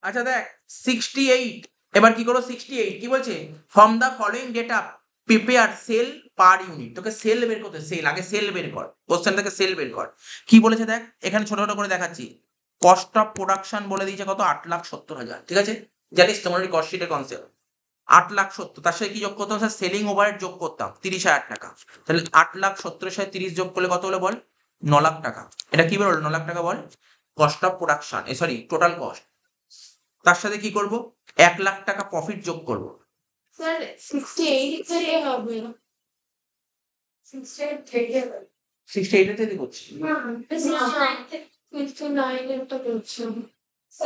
আচ্ছা দেখ 68, এবার কি করো 68 কি বলছে, from the following data prepare sale per unit. তোকে সেল বের করতে, সেল আগে সেল বের কর, কোশ্চেন থেকে সেল বের কর। কি বলেছে দেখ, এখানে ছোট ছোট করে দেখাচ্ছি। কস্ট অফ প্রোডাকশন বলে দিয়েছে কত, 8,70,000, ঠিক আছে? জানিস তোমার কস্ট শিটের কনসেপ্ট 8,70,000, তার সাথে কি যোগ করতাম স্যার, সেলিং ওভারহেড যোগ করতাম 30,000 টাকা। তাহলে 8,70,000 সাথে 30 যোগ করলে কত হলো বল, 9,00,000 টাকা। এটা কি বেরোলো 9,00,000 টাকা বল, cost of production, sorry total cost. তার সাথে কি করব, 1,00,000 টাকা প্রফিট যোগ করব। স্যার 68 থেকে হবে 68 থেকে 68 থেকে করছি, না 69 থেকে 59 এর তো করছি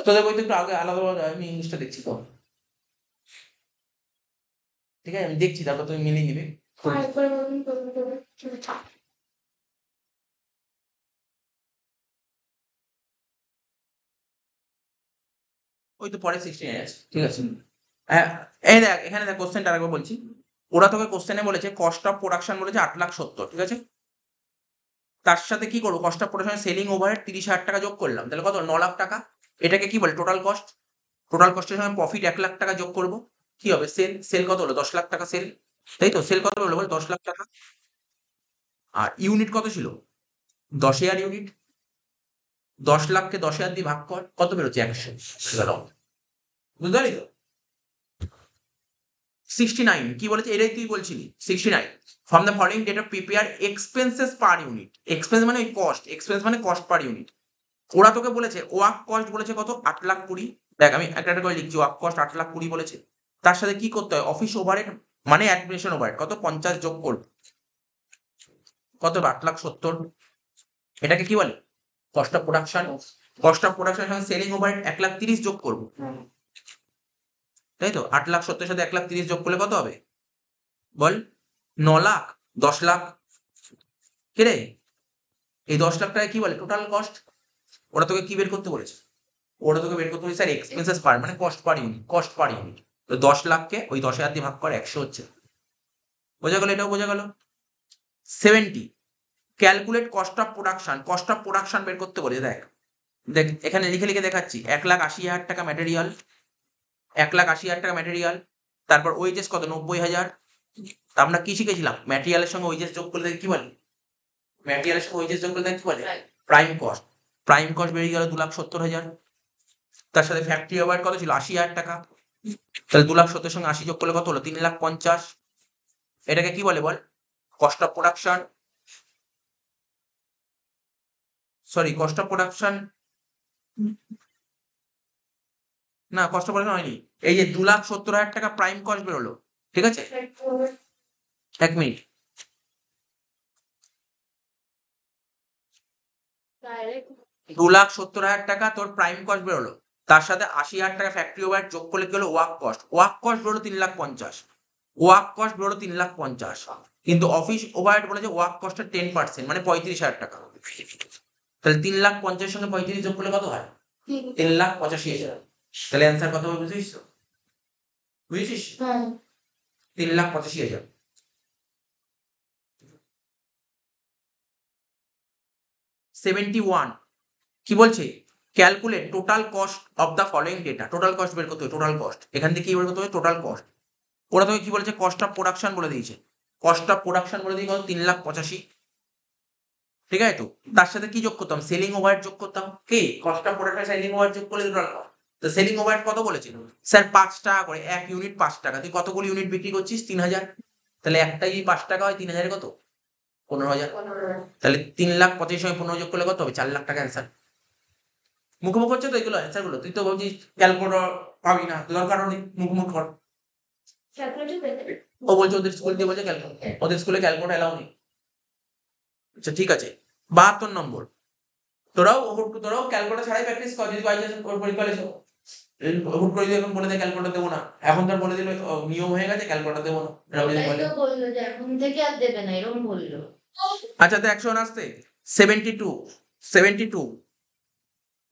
তোদের বইতে একটু আগে আলাদা, আমি ইংলিশটা দেখছি তো, ঠিক আছে আমি দেখছি, তারপর তুমি মিলিয়ে নিবে। আরেকবার বলুন করে ওই তো পরে 69 আছে, ঠিক আছে। হ্যাঁ, এই দেখ এখানে দেখ কোশ্চেনটা আরেকবার বলছি। ওরা তোকে কোশ্চেনে বলেছে কস্ট অফ প্রোডাকশন বলেছে 8,70,000, ঠিক আছে? তার সাথে কি করবো, cost of production selling overhead 30,000 টাকা যোগ করলাম, তাহলে কত, 9,00,000 টাকা। এটাকে কি বলে, টোটাল কস্ট। টোটাল কস্টের সঙ্গে প্রফিট 1,00,000 টাকা যোগ করবো, কি হবে, সেল। সেল কত হলো, 10,00,000 টাকা সেল, তাই তো? সেল কত হলো বল, 10,00,000 টাকা। আর ইউনিট কত ছিল, 10,000 ইউনিট। 10,00,000কে 10,000 দিয়ে ভাগ কর, কত বেরোচ্ছে, 100। বুঝতে পারলি তো? 69 কি বলেছে, এটাই তুই বলছিলি 69, from the following data prepare expenses per unit. Expense মানে ওই কস্ট, এক্সপেন্স মানে কস্ট পার ইউনিট। ওরা তোকে বলেছে ওয়ার্ক কস্ট বলেছে কত, 8,20,000। দেখ আমি একটা একটা করে লিখছি, ওয়ার্ক কস্ট 8,20,000 বলেছে। তার সাথে কি করতে হয়, অফিস ওভারহেড মানে অ্যাডমিনিস্ট্রেশন ওভারহেড কত, 50 যোগ করবে, কত, 8,70,000। এটাকে কি বলে, cost of production. Cost of প্রোডাকশনের সঙ্গে সেলিং ওভারহেড 1,30,000 যোগ করবো, তাই তো? 8,70,000 সাথে 1,30,000 যোগ করলে কত হবে বল, 9,00,000, 10,00,000। কে রে, এই 10,00,000 টাকা কি বলে, টোটাল কস্ট। ওরা তোকে কি বের করতে বলেছে, ওরা তোকে বের করতে বলেছে স্যার এক্সপেন্সেস পার, মানে cost per unit, cost per unit. তো 10,00,000কে ওই 10,000 দিয়ে ভাগ করে 100 হচ্ছে, বোঝা গেল, এটাও বোঝা গেল। 70, calculate cost of production. Cost of production বের করতে বলে, দেখ দেখ এখানে লিখে লিখে দেখাচ্ছি। 1,80,000 টাকা ম্যাটেরিয়াল, 1,80,000 টাকা ম্যাটেরিয়াল। তারপর ওয়েজেস কত, 90,000। আমরা কি শিখেছিলাম, ম্যাটেরিয়ালের সঙ্গে ওয়েজেস যোগ করলে কি বলে, ম্যাটেরিয়ালের সঙ্গে ওয়েজেস যোগ করলে কি বলে, প্রাইম কস্ট। প্রাইম কস্ট বেরিয়ে গেল 2,70,000। তার সাথে ফ্যাক্টরি ওভারহেড কত ছিল, 80,000 টাকা। তাহলে 2,70,000 সঙ্গে 80 যোগ করলে কত হলো, 3,50,000। এটাকে কি বলে বল, cost of production, sorry cost of production, না কস্ট অফ প্রোডাকশন হয়নি। এই যে 2,70,000 টাকা প্রাইম কস্ট বেরোলো, ঠিক আছে? 1 মিনিট, ডাইরেক্ট 2,70,000 টাকা তোর প্রাইম কস্ট বেরোলো। তার সাথে 80,000 টাকা ফ্যাক্টরি ওভারহেড যোগ করলে কি হলো, ওয়ার্ক কস্ট। ওয়ার্ক কস্ট বেরোলো 3,50,000। ওয়ার্ক কস্ট বেরোলো 3,50,000, কিন্তু অফিস ওভারহেড বলেছে ওয়ার্ক কস্টের 10%, মানে 35,000 টাকা। তাহলে 3,50,000 সঙ্গে 35 যোগ করলে কত হয়, 3,85,000। তাহলে অ্যান্সার কত হবে বুঝেছিস তো, বুঝেছিস? 3,85,000। 71 কি বলছে, calculate total cost of the following data. Total cost বের করতে হবে, টোটাল কস্ট। এখান থেকে কি বের করতে হবে, টোটাল কস্ট। ওরা তোকে কি বলেছে, কস্ট অফ প্রোডাকশন বলে দিয়েছে। কস্ট অফ প্রোডাকশন বলে দিয়ে কত, 3,85,000, ঠিক আছে তো? তার সাথে কি যোগ করতাম, সেলিং ওভারহেড যোগ করতাম। কি, cost of production selling overhead যোগ করলে টোটাল কস্ট। তো সেলিং ওভারহেড কত বলেছিল স্যার, 5 টাকা করে, 1 ইউনিট 5 টাকা। তুই কতগুলো ইউনিট বিক্রি করছিস, 3,000। তাহলে একটাই যদি 5 টাকা হয়, 3,000 কত, 15,000। তাহলে 3,85,000 সঙ্গে 15 যোগ করলে কত হবে, 4,00,000 টাকা অ্যান্সার। মুখোমুখি হচ্ছে তো এগুলো অ্যান্সার গুলো, তুই তো বলছিস ক্যালকুলেটর পাবি না, দরকারও নেই, মুখোমুখি কর। ও বলছে ওদের স্কুল দিয়ে বলছে ক্যালকুলেটর, ওদের স্কুলে ক্যালকুলেটর এলাও নেই। আচ্ছা ঠিক আছে, 72 নম্বর। তোরাও ক্যালকুলেটর ছাড়াই প্র্যাকটিস কর, যদি বাই চান্স ওর পরীক্ষা এসো হুট করে যদি এখন বলে দেয় ক্যালকুলেটর দেবো না, এখন তোর বলে দিল নিয়ম হয়ে গেছে ক্যালকুলেটর দেবো না, এরকম যদি বলে। বললো যে এখন থেকে আর দেবে না, এরকম বললো। আচ্ছা তো 100 আসতে 72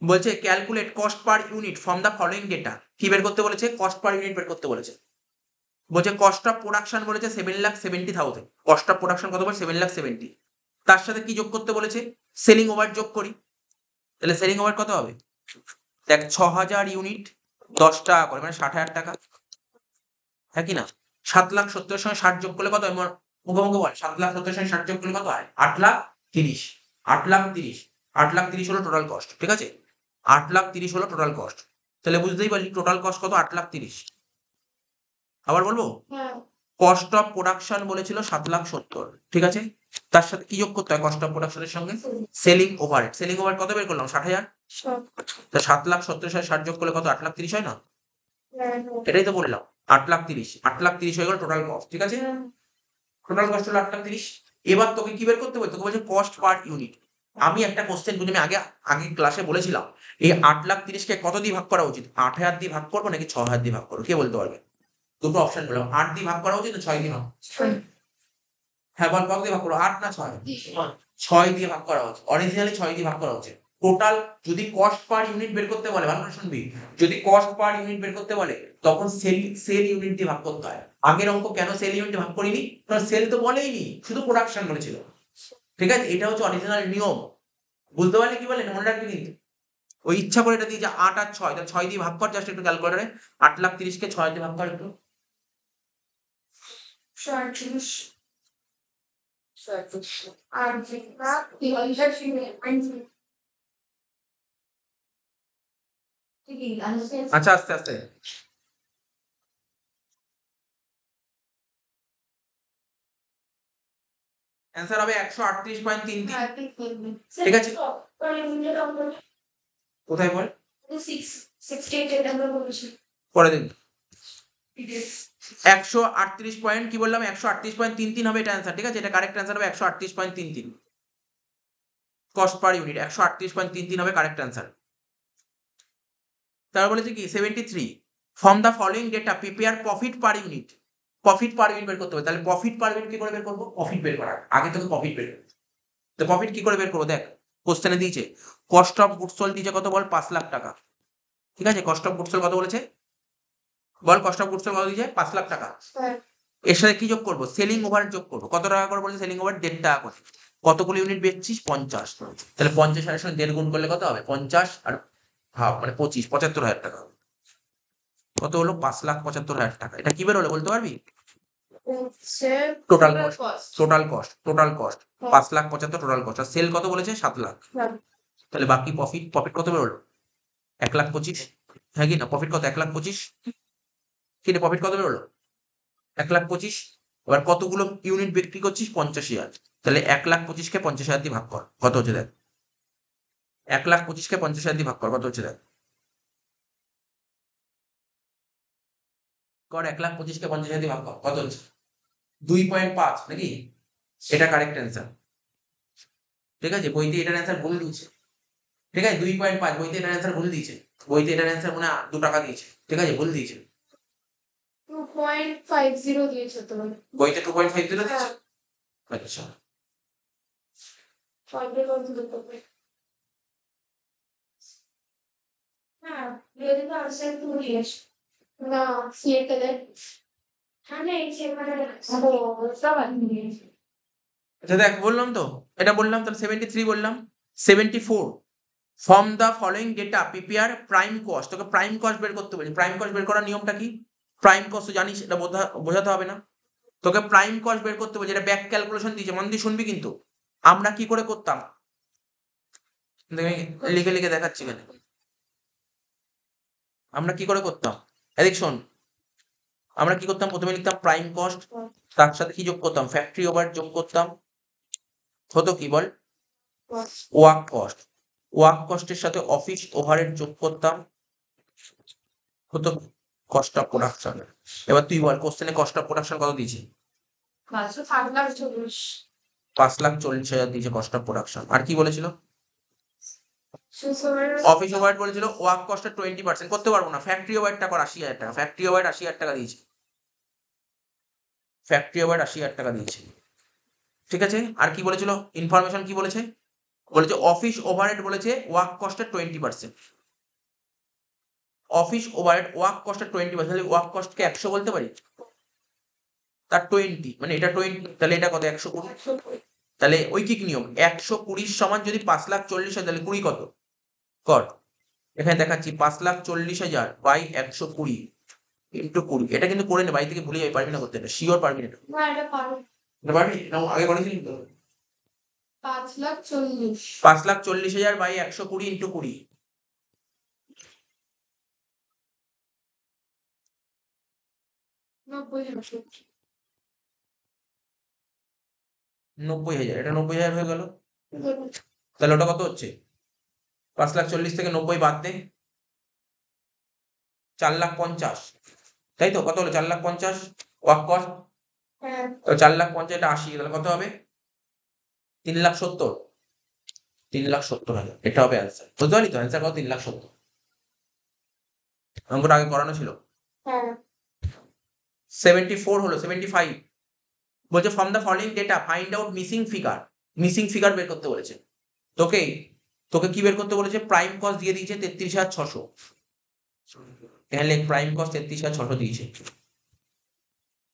বলছে calculate cost per unit from the following data. কি বের করতে বলেছে, কস্ট পার ইউনিট বের করতে বলেছে। বলছে কস্ট অফ প্রোডাকশন বলেছে 7,70,000। কস্ট অফ প্রোডাকশন কত বলে, 7,70,000। তার সাথে কি যোগ করতে বলেছে, সেলিং ওভার যোগ করি। তাহলে সেলিং ওভার কত হবে, দেখ 6,000 ইউনিট 10 টাকা করে, মানে 60,000 টাকা, হ্যাঁ কি না? 7,70,000 সঙ্গে 60 যোগ করলে কত হয়? মুখোমুখি বল, 7,70,000 সঙ্গে 60 যোগ করলে কত হয়? 8,30,000, 8,30,000, 8,30,000 হলো টোটাল কস্ট, ঠিক আছে? 8,30,000 হলো টোটাল কস্ট। তাহলে বুঝতেই পারলি টোটাল কস্ট কত? 8,30,000। আবার বলবো, হ্যাঁ কস্ট অফ প্রোডাকশন বলেছিল 7,70,000, ঠিক আছে? তার সাথে কি যোগ করতে হয় কস্ট অফ প্রোডাকশনের সঙ্গে? Selling overhead. সেলিং ওভারহেড কত বের করলাম? 60,000। সব তা 7,70,000 সাথে 60 যোগ করলে কত? 8,30,000 হয় না? হ্যাঁ এটাই তো বললাম, 8,30,000 হয়ে গেল টোটাল কস্ট, ঠিক আছে? টোটাল কস্ট হলো 8,30,000। এবার তোকে কি বের করতে হবে? তোকে বলছে কস্ট পার ইউনিট। আমি একটা কোশ্চেন বুঝি, আমি আগে আগে ক্লাসে বলেছিলাম, এই 8,30,000 কে কত দিয়ে ভাগ করা উচিত? 8,000 দিয়ে ভাগ করবো নাকি 6,000 দিয়ে ভাগ করবো? কে বলতে পারবে? দুটো অপশন বললাম, 8 দিয়ে ভাগ করা উচিত না 6 দিয়ে ভাগ? হ্যাঁ বল, কত দিয়ে ভাগ করবো? 8 না 6? 6 দিয়ে ভাগ করা উচিত। অরিজিনালি 6 দিয়ে ভাগ করা উচিত। টোটাল যদি কস্ট পার ইউনিট বের করতে বলে, ভালো করে শুনবি, যদি কস্ট পার ইউনিট বের করতে বলে তখন সেল ইউনিট দিয়ে ভাগ করতে হয়। আগের অঙ্ক কেন সেল ইউনিট দিয়ে ভাগ করিনি? কারণ সেল তো বলেইনি, শুধু প্রোডাকশন বলেছিল, ঠিক আছে? এটা হচ্ছে অরিজিনাল নিয়ম। বুঝতে পারলে কি বলে? মনে রাখবি কিন্তু। ওই ইচ্ছা করে এটা দিয়ে যে 8 আর 6, তাহলে 6 দিয়ে ভাগ কর, জাস্ট একটু ক্যালকুলেটরে। 8,30,000 কে 6 দিয়ে ভাগ কর একটু। 37 আর যেটা 300 আচ্ছা আস্তে আস্তে। অ্যান্সার হবে 138.33। ঠিক আছে? কোথায় বল? 68 এটা আমরা বলেছি। পরে দিন। 138 পয়েন্ট, কি বললাম? 138.33 হবে এটা অ্যান্সার, ঠিক আছে? এটা কারেক্ট অ্যান্সার হবে 138.33। কস্ট পার ইউনিট 138.33 হবে কারেক্ট অ্যান্সার। তারপর বলেছে কি 73, from the following data prepare profit per unit. Profit per unit বের করতে হবে। তাহলে প্রফিট পার ইউনিট কি করে বের করবো? প্রফিট বের করার আগে তোকে প্রফিট বের করতে। তো প্রফিট কি করে বের করবো? দেখ, কোশ্চেনে দিয়েছে কস্ট অফ গুডস সোল্ড দিয়েছে কত? বল, 5,00,000 টাকা, ঠিক আছে? কস্ট অফ গুডস সোল্ড কত বলেছে? বল, কস্ট অফ গুডস সোল্ড কত দিয়েছে? 5,00,000 টাকা। এর সাথে কি যোগ করবো? সেলিং ওভারহেড যোগ করবো। কত টাকা করে বলেছে সেলিং ওভারহেড? 1.5 টাকা করে। কতগুলো ইউনিট বেচছিস? 50। তাহলে 50 এর সঙ্গে 1.5 গুণ করলে কত হবে? 50 আর হাফ মানে 25, 75,000 টাকা। কত হলো? 5,75,000 টাকা। এটা কি বের হলো বলতে পারবি? Total cost, total cost, total cost 5,75,000 total cost. আর সেল কত বলেছে? 7,00,000। তাহলে বাকি প্রফিট, প্রফিট কত বের হলো? 1,25,000। হ্যাঁ কি না? প্রফিট কত? 1,25,000। কি রে, প্রফিট কত বের হলো? 1,25,000। এবার কতগুলো ইউনিট বিক্রি করছিস? 50,000। তাহলে 1,25,000 কে 50,000 দিয়ে ভাগ কর, কত হচ্ছে দেখ। 1,25,000 কে 50,000 দিয়ে ভাগ কর, কত হচ্ছে দেখ। কর, 1,25,000 কে 50,000 দিয়ে ভাগ কর, কত হচ্ছে? 2.5 নাকি? এটা কারেক্ট অ্যান্সার, ঠিক আছে? বইতে এটার অ্যান্সার ভুল দিয়েছে, ঠিক আছে? 2.5 বইতে এটার অ্যান্সার ভুল দিয়েছে। বইতে এটার অ্যান্সার মনে হয় 2 টাকা দিয়েছে, ঠিক আছে? ভুল দিয়েছে। 2.50 দিয়েছে তো। বইতে 2.50 দিয়েছে। আচ্ছা, হ্যাঁ যদি তো আনসার তুমি দিয়েছ না সিএটালে হ্যাঁ এই যে মানে সব দিয়েছে। আচ্ছা দেখ, বললাম তো, এটা বললাম, তাহলে 73 বললাম। 74, from the following data prepare prime cost. তোকে প্রাইম কস্ট বের করতে বলি। প্রাইম কস্ট বের করার নিয়মটা কি? প্রাইম কস্ট জানিস, এটা বোঝাতে হবে না তোকে। প্রাইম কস্ট বের করতে বলি, এটা ব্যাক ক্যালকুলেশন দিয়েছে, মন দিয়ে শুনবি কিন্তু। আমরা কি করে করতাম? লিখে লিখে দেখাচ্ছি এখানে। আমরা কি করে করতাম? এদিক শোন। আমরা কি করতাম? প্রথমে লিখতাম প্রাইম কস্ট, তার সাথে কি যোগ করতাম? ফ্যাক্টরি ওভারহেড যোগ করতাম। হতো কি বল? Work cost. ওয়ার্ক কস্টের সাথে অফিস ওভারহেড যোগ করতাম, হতো কস্ট অফ প্রোডাকশন। এবার তুই বল, কোশ্চেনে কস্ট অফ প্রোডাকশন কত দিয়েছে? 5,40,000 দিয়েছে কস্ট অফ প্রোডাকশন। আর কি বলেছিল? অফিস ওভারহেড বলেছিল ওয়ার্ক কস্টের 20%। করতে পারবো না, ফ্যাক্টরি ওভারহেডটা কর 80,000 টাকা। ফ্যাক্টরি ওভারহেড 80,000 টাকা দিয়েছে। ফ্যাক্টরি ওভারহেড 80,000 টাকা দিয়েছে, ঠিক আছে? আর কি বলেছিল? ইনফরমেশন কি বলেছে? বলেছে অফিস ওভারহেড বলেছে ওয়ার্ক কস্টের 20%। অফিস ওভারহেড ওয়ার্ক কস্টের 20%। তাহলে ওয়ার্ক কস্টকে 100 বলতে পারি, তার 20 মানে এটা 20, তাহলে এটা কত? 120। তাহলে ঐকিক নিয়ম 120 সমান যদি 5,40,000 হয়, তাহলে 20 কত? কর। এখানে দেখাচ্ছি 5,40,000 বাই 120 ইন্টু 20। এটা কিন্তু করে নে, বাড়ি থেকে ভুলে যাই, পারবি না করতে, এটা শিওর পারবি না। না এটা পারো। এটা পারবি না, আগে করেছিলি তো। 5,40,000 5,40,000 বাই 120 ইন্টু 20। 90,000। 90,000, এটা 90,000 হয়ে গেল। তাহলে ওটা কত হচ্ছে? 5,40,000 থেকে 90 বাদ দে, 4,50,000। তাই তো, কত হলো? 4,50,000 ওয়ার্ক কস্ট। হ্যাঁ। তো 4,50,000, এটা 80, তাহলে কত হবে? 3,70,000। 3,70,000 এটা হবে অ্যান্সার। বুঝতে পারলি তো অ্যান্সার কত? 3,70,000। অঙ্কটা আগে করানো ছিল। হ্যাঁ। 74 হলো, 75 বলছে from the following data find out missing figure. Missing figure বের করতে বলেছে তোকে। তোকে কি বের করতে বলেছে? প্রাইম কস্ট দিয়ে দিয়েছে 33,600। এখানে প্রাইম কস্ট 33,600 দিয়েছে,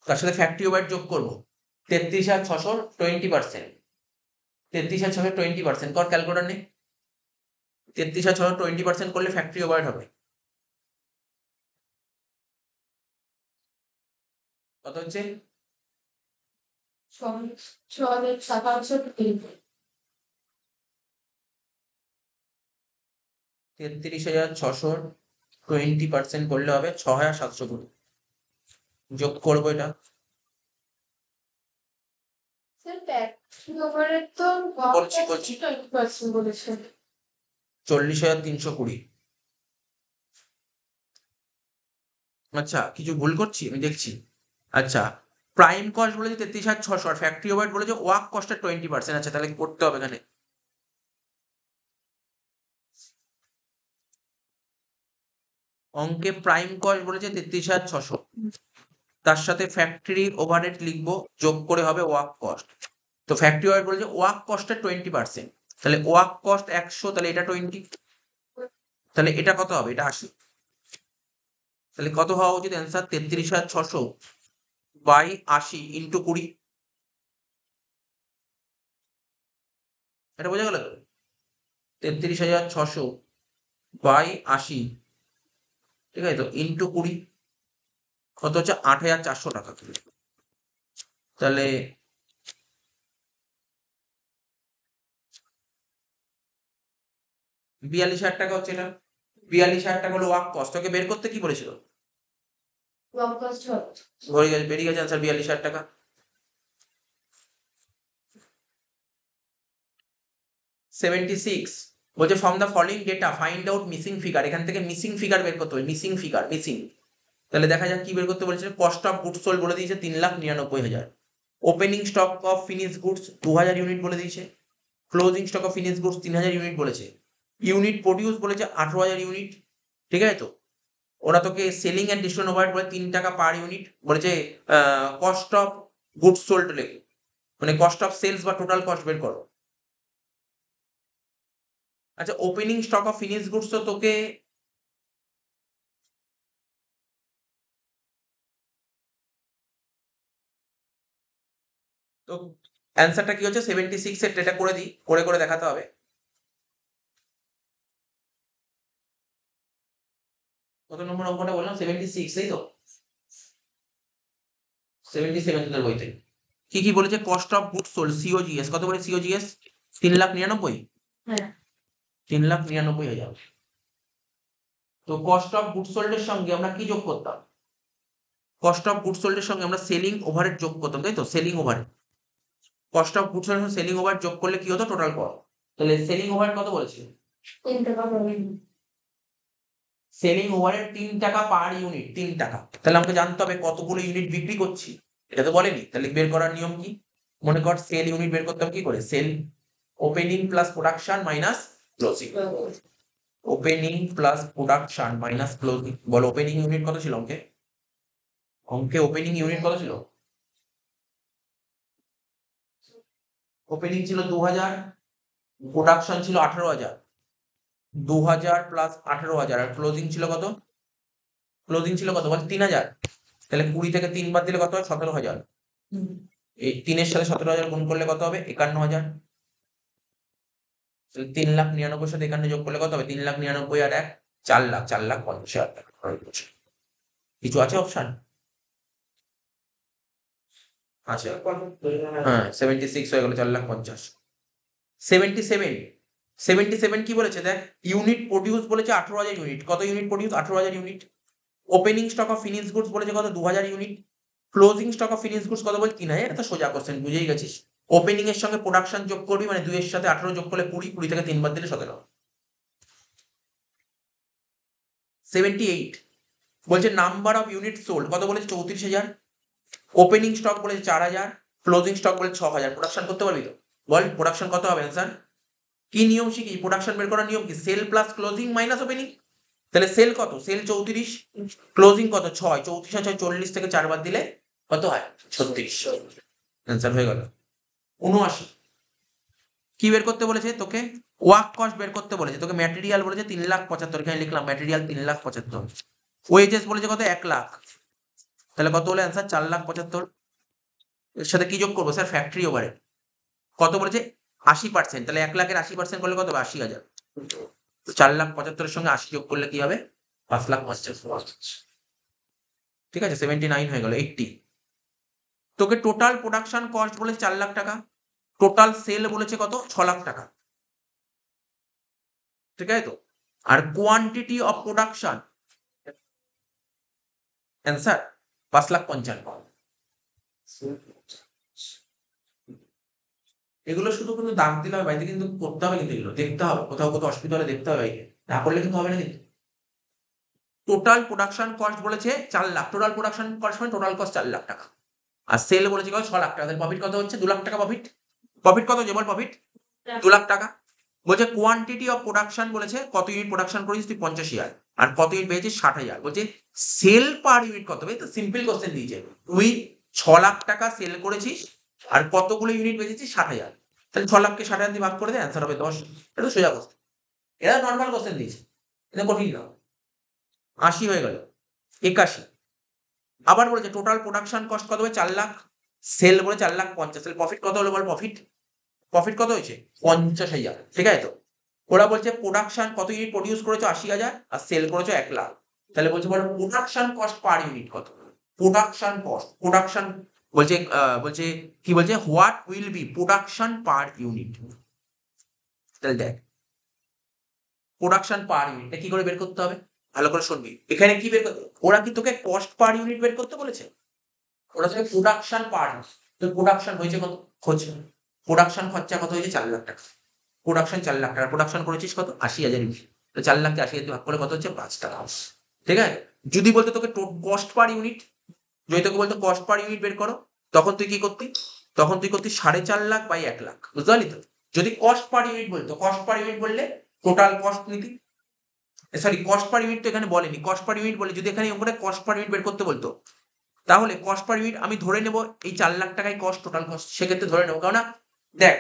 তার সাথে ফ্যাক্টরি ওভারহেড যোগ করবো 33,600 20%। 33,600 20% কর, ক্যালকুলেটর নে। 33,600 20% করলে ফ্যাক্টরি ওভারহেড হবে কত হচ্ছে? 6,700। 33,600 20% করলে হবে 6,700 করে। যোগ করবো এটা, স্যার ফ্যাক্টরি ওভারহেড তো বলছি 20% বলেছে। 40,320। আচ্ছা, কিছু ভুল করছি আমি দেখছি। আচ্ছা, প্রাইম কস্ট বলেছে 33,600 আর ফ্যাক্টরি ওভারহেড বলেছে ওয়ার্ক কস্টের 20%। আচ্ছা, তাহলে করতে হবে এখানে। অঙ্কে প্রাইম কস্ট বলেছে 33,600, তার সাথে ফ্যাক্টরি ওভারহেড লিখবো, যোগ করে হবে ওয়ার্ক কস্ট। তো ফ্যাক্টরি ওভারহেড বলেছে ওয়ার্ক কস্টের 20%, তাহলে ওয়ার্ক কস্ট 100, তাহলে এটা 20, তাহলে এটা কত হবে? এটা 80। তাহলে কত হওয়া উচিত অ্যান্সার? 33,600 by 80 into 20। এটা বোঝা গেল তো? 33,600 বাই 80, ঠিক আছে তো, ইন্টু 20 কত হচ্ছে? 8,400 টাকা। তাহলে 42,000 টাকা হচ্ছে এটা। 42,000 টাকা হলো ওয়ার্ক কস্ট। তোকে বের করতে কি বলেছিল? ওয়ার্ক কস্ট বেরিয়ে গেছে অ্যান্সার 42,000 টাকা। 76 বলছে from the following data find out missing figure. এখান থেকে মিসিং ফিগার বের করতে হবে, মিসিং ফিগার, মিসিং। তাহলে দেখা যাক কি বের করতে বলেছে। কস্ট অফ গুডস সোল্ড বলে দিয়েছে 3,99,000। Opening stock of finish goods 2,000 unit বলে দিয়েছে। Closing stock of finish goods 3,000 unit বলেছে। ইউনিট প্রডিউস বলেছে 18,000 ইউনিট, ঠিক আছে তো। ওরা তোকে সেলিং এন্ড ডিস্ট্রিবিউশন ওভারহেড বলে 3 টাকা পার ইউনিট বলেছে। কস্ট অফ গুডস সোল্ড লেখে, মানে কস্ট অফ সেলস বা টোটাল কস্ট বের করো। আচ্ছা, opening stock of finish goods তো তোকে তো অ্যান্সারটা কি হচ্ছে? 76 এর, এটা করে দিই, করে করে দেখাতে হবে। কত নম্বর অঙ্কটা বললাম? 76, তাই তো? 77 তোদের বইতে কি কি বলেছে? Cost of goods sold COGS কত বলে? সিওজিএস 3,99,000। হ্যাঁ 3,99,000। তো কস্ট অফ গুডস সোল্ড এর সঙ্গে আমরা কি যোগ করতাম? কস্ট অফ গুডস সোল্ড এর সঙ্গে আমরা সেলিং ওভারহেড যোগ করতাম, তাই তো? Selling overhead, cost of goods sold selling overhead যোগ করলে কি হতো? Total cost. তাহলে সেলিং ওভারহেড কত বলেছে? 3 টাকা পাবে। সেলিং ওভারহেড 3 টাকা পার ইউনিট, 3 টাকা। তাহলে আমাকে জানতে হবে কতগুলো ইউনিট বিক্রি করছি, এটা তো বলেনি। তাহলে বের করার নিয়ম কি? মনে কর সেল ইউনিট বের করতে হবে কি করে? Sale opening plus production minus closing. Opening plus production minus closing. বলো ওপেনিং ইউনিট কত ছিল অঙ্কে? অঙ্কে ওপেনিং ইউনিট কত ছিল? ওপেনিং ছিল 2,000, প্রোডাকশন ছিল 18,000। 2,000 প্লাস 18,000, আর ক্লোজিং ছিল কত? ক্লোজিং ছিল কত বল? 3,000। তাহলে 20 থেকে 3 বাদ দিলে কত হয়? 17,000। এই 3 এর সাথে 17,000 গুণ করলে কত হবে? 51,000। 3,99,000 সাথে 51 যোগ করলে কত হবে? 3,99,000 আর 1 4,50,000 টাকা খরচ করছে। কিছু আছে অপশন? আচ্ছা, হ্যাঁ 76 হয়ে গেল, 4,50,000। 77 কি বলেছে দেখ, ইউনিট প্রডিউস বলেছে 18,000 ইউনিট। কত unit produce? 18,000 unit. Opening stock of finish goods বলেছে কত? 2,000 unit. Closing stock of finish goods কত বল? 3,000। এটা সোজা কোশ্চেন, বুঝেই গেছিস। ওপেনিং এর সঙ্গে প্রোডাকশন যোগ করবি, মানে 2 এর সাথে 18 যোগ করলে 20, 20 থেকে 3 বার দিলে 17। 78 বলছে নাম্বার অফ ইউনিট সোল্ড কত বলেছে? 34,000। ওপেনিং স্টক বলেছে 4,000, ক্লোজিং স্টক বলেছে 6,000। প্রোডাকশন করতে পারবি তো? বল প্রোডাকশন কত হবে অ্যান্সার? কি নিয়ম শিখি? প্রোডাকশন বের করার নিয়ম কি? Sale plus closing minus opening. তাহলে সেল কত? সেল 34, ক্লোজিং কত? 6, 34 আর 6 40 থেকে 4 বার দিলে কত হয়? 36। অ্যান্সার হয়ে গেল। 79 কি বের করতে বলেছে তোকে? ওয়ার্ক কস্ট বের করতে বলেছে তোকে। ম্যাটেরিয়াল বলেছে 3,75,000, এখানে লিখলাম ম্যাটেরিয়াল 3,75,000। ওয়েজেস বলেছে কত? 1,00,000। তাহলে কত হলো অ্যান্সার? 4,75,000। এর সাথে কি যোগ করবো স্যার? ফ্যাক্টরি ওভারহেড কত বলেছে? 80%। তাহলে 1,00,000-এর 80% করলে কত হবে? 80,000। 4,75,000-এর সঙ্গে 80 যোগ করলে কি হবে? 5,50,000। ঠিক আছে, 79 হয়ে গেল। 80 তোকে টোটাল প্রোডাকশন কস্ট বলেছে 4,00,000 টাকা, টোটাল সেল বলেছে কত? 6,00,000 টাকা। ঠিক আছে তো? আর কোয়ান্টিটি অফ প্রোডাকশন অ্যান্সার 5,55,000। এগুলো শুধু কিন্তু দাগ দিলে হবে, বাইরে কিন্তু করতে হবে, কিন্তু এগুলো দেখতে হবে, কোথাও কোথাও অসুবিধা হলে দেখতে হবে বাইরে, না করলে কিন্তু হবে না। কিন্তু টোটাল প্রোডাকশন কস্ট বলেছে 4,00,000, টোটাল প্রোডাকশন কস্ট মানে টোটাল কস্ট 4,00,000 টাকা। আর সেল বলেছে কত? 6,00,000 টাকা। তাহলে প্রফিট কত হচ্ছে? 2,00,000 টাকা প্রফিট। প্রফিট কত হচ্ছে বল? প্রফিট 2,00,000 টাকা। বলছে কোয়ান্টিটি অফ প্রোডাকশন বলেছে কত ইউনিট প্রোডাকশন করেছিস তুই? 50,000। আর কত ইউনিট পেয়েছিস? 60,000। বলছে সেল পার ইউনিট কত? তো সিম্পল কোশ্চেন দিয়েছে, তুই 6,00,000 টাকা সেল করেছিস আর কতগুলো ইউনিট বেচেছিস? 60,000। তাহলে 6,00,000-কে 60,000 দিয়ে ভাগ করে দে, অ্যান্সার হবে 10। এটা তো সোজা কোশ্চেন, এটা নর্মাল কোশ্চেন দিয়েছে, এটা কঠিন না। 80 হয়ে গেল। 81 আবার বলেছে টোটাল প্রোডাকশন কস্ট কত হবে? 4,00,000। সেল বলে 4,50,000। তাহলে প্রফিট কত হলো বল? প্রফিট প্রফিট কত হয়েছে? 50,000। ঠিক আছে তো? ওরা বলছে প্রোডাকশন কত ইউনিট প্রডিউস করেছো? 80,000। আর সেল করেছো 1,00,000। তাহলে বলছে বলো প্রোডাকশন কস্ট পার ইউনিট কত? প্রোডাকশন কস্ট, প্রোডাকশন বলছে বলছে কি বলছে? What will be production per unit. তাহলে দেখ প্রোডাকশন পার ইউনিট কি করে বের করতে হবে, ভালো করে শুনবি। এখানে কি বের করতে? ওরা কি তোকে কস্ট পার ইউনিট বের করতে বলেছে? ওরা তোকে প্রোডাকশন পার, তো প্রোডাকশন হয়েছে কত? খোঁজ। প্রোডাকশন খরচা কত হয়েছে? 4,00,000 টাকা। প্রোডাকশন 4,00,000 টাকা, প্রোডাকশন করেছিস কত? 80,000 ইউনিট। তো 4,00,000-কে 80,000 ভাগ করে কত হচ্ছে? 5 টাকা। ঠিক আছে? যদি বলতো তোকে কস্ট পার ইউনিট, যদি তোকে বলতো কস্ট পার ইউনিট বের করো, তখন তুই কি করতি? তখন তুই করতি 4,50,000 বাই 1,00,000। বুঝতে পারলি তো? যদি কস্ট পার ইউনিট বলতো, কস্ট পার ইউনিট বললে টোটাল কস্ট নিতি। সরি, কস্ট পার ইউনিট তো এখানে বলেনি, কস্ট পার ইউনিট বলে যদি এখানে ওখানে কস্ট পার ইউনিট বের করতে বলতো, তাহলে কস্ট পার ইউনিট আমি ধরে নেব এই 4,00,000 টাকায় কস্ট, টোটাল কস্ট সেক্ষেত্রে ধরে নেবো। কেননা দেখ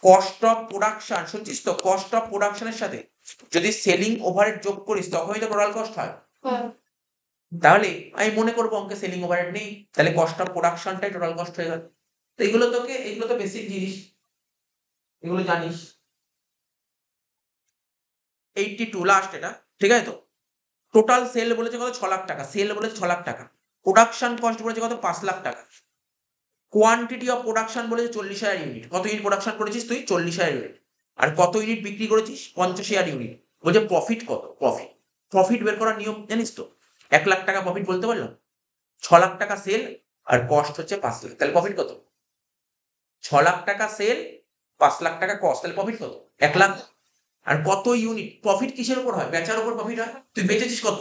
কস্ট অফ প্রোডাকশন, শুনছিস তো? কস্ট অফ প্রোডাকশনের সাথে যদি সেলিং ওভারহেড যোগ করিস তখনই তো টোটাল কস্ট হয়। তাহলে আমি মনে করবো অঙ্কে সেলিং ওভারহেড নেই, তাহলে কস্ট অফ প্রোডাকশনটাই টোটাল কস্ট হয়ে গেল। তো এগুলো তোকে, এগুলো তো বেসিক জিনিস, এগুলো জানিস। 82 লাস্ট এটা। ঠিক আছে তো? টোটাল সেল বলেছে কত? 6,00,000 টাকা। সেল বলেছে 6,00,000 টাকা। প্রোডাকশন কস্ট বলেছে কত? 5,00,000 টাকা। কোয়ান্টিটি অফ প্রোডাকশন বলেছে 40,000 ইউনিট। কত ইউনিট প্রোডাকশন করেছিস তুই? 40,000 ইউনিট। আর কত ইউনিট বিক্রি করেছিস? 50,000 ইউনিট। বলছে প্রফিট কত? প্রফিট, প্রফিট বের করার নিয়ম জানিস তো? 1,00,000 টাকা প্রফিট বলতে পারলাম, 6,00,000 টাকা সেল আর কস্ট হচ্ছে 5,00,000। তাহলে প্রফিট কত? 6,00,000 টাকা সেল, 5,00,000 টাকা কস্ট, তাহলে প্রফিট কত? 1,00,000। আর কত ইউনিট? প্রফিট কিসের উপর হয়? বেচার উপর প্রফিট হয়। তুই বেচেছিস কত?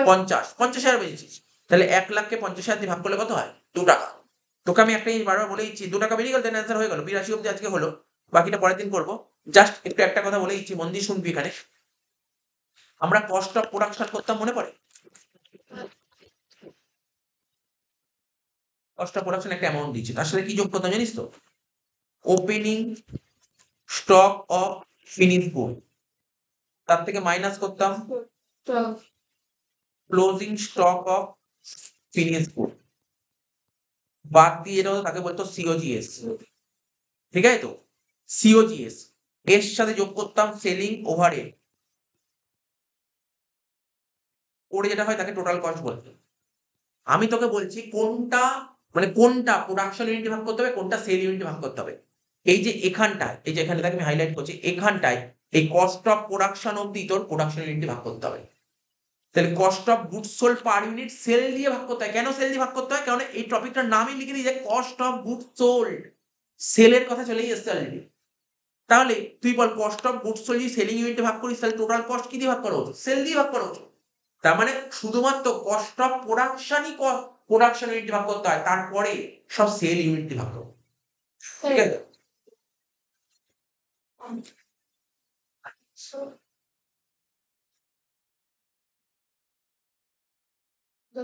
50,000 বেচেছিস। তাহলে 1,00,000-কে 50,000 দিয়ে ভাগ করলে কত হয়? 2 টাকা। তোকে আমি একটা জিনিস বারবার বলে দিচ্ছি, 2 টাকা বেরিয়ে গেল, দেন অ্যান্সার হয়ে গেল। 82 অব্দি আজকে হলো, বাকিটা পরের দিন করবো। জাস্ট একটু একটা কথা বলে দিচ্ছি, মন দিয়ে শুনবি। এখানে আমরা কস্ট অফ প্রোডাকশন করতাম, মনে পড়ে? কস্ট অফ প্রোডাকশন একটা অ্যামাউন্ট দিচ্ছে, তার সাথে কি যোগ করতাম জানিস তো? Opening stock of finish good, তার থেকে মাইনাস করতাম closing stock of finish good, বাদ দিয়ে যেটা হতো তাকে বলতো সিওজিএস। ঠিক আছে তো? সিওজিএস এর সাথে যোগ করতাম সেলিং ওভারহেড, ওরে যেটা হয় তাকে টোটাল কস্ট বলতে হয়। আমি তোকে বলছি কোনটা প্রোডাকশন ইউনিটে ভাগ করতে হবে, কোনটা সেল ইউনিটে ভাগ করতে হবে। এই যে এখানটায়, এই যে এখানটায় আমি হাইলাইট করছি, এখানটায় এই কস্ট অফ প্রোডাকশন অব্দি তোর প্রোডাকশন ইউনিটে ভাগ করতে হবে। তাহলে cost of goods sold per unit sale দিয়ে ভাগ করতে হয়। কেন সেল দিয়ে ভাগ করতে হয়? কারণ এই টপিকটার নামই লিখে দিই যে কস্ট অফ গুডস সোল্ড, সেলের কথা চলেই এসছে অলরেডি। তাহলে তুই বল কস্ট অফ গুডস সোল্ড যদি সেলিং ইউনিটে ভাগ করিস তাহলে টোটাল কস্ট কি দিয়ে ভাগ করা হচ্ছে? সেল দিয়ে ভাগ করা হচ্ছে। তার মানে শুধুমাত্র কস্ট অফ প্রোডাকশনই প্রোডাকশন ইউনিটে ভাগ করতে হয়, তারপরে সব সেল ইউনিটে ভাগ করো। ঠিক আছে? So, the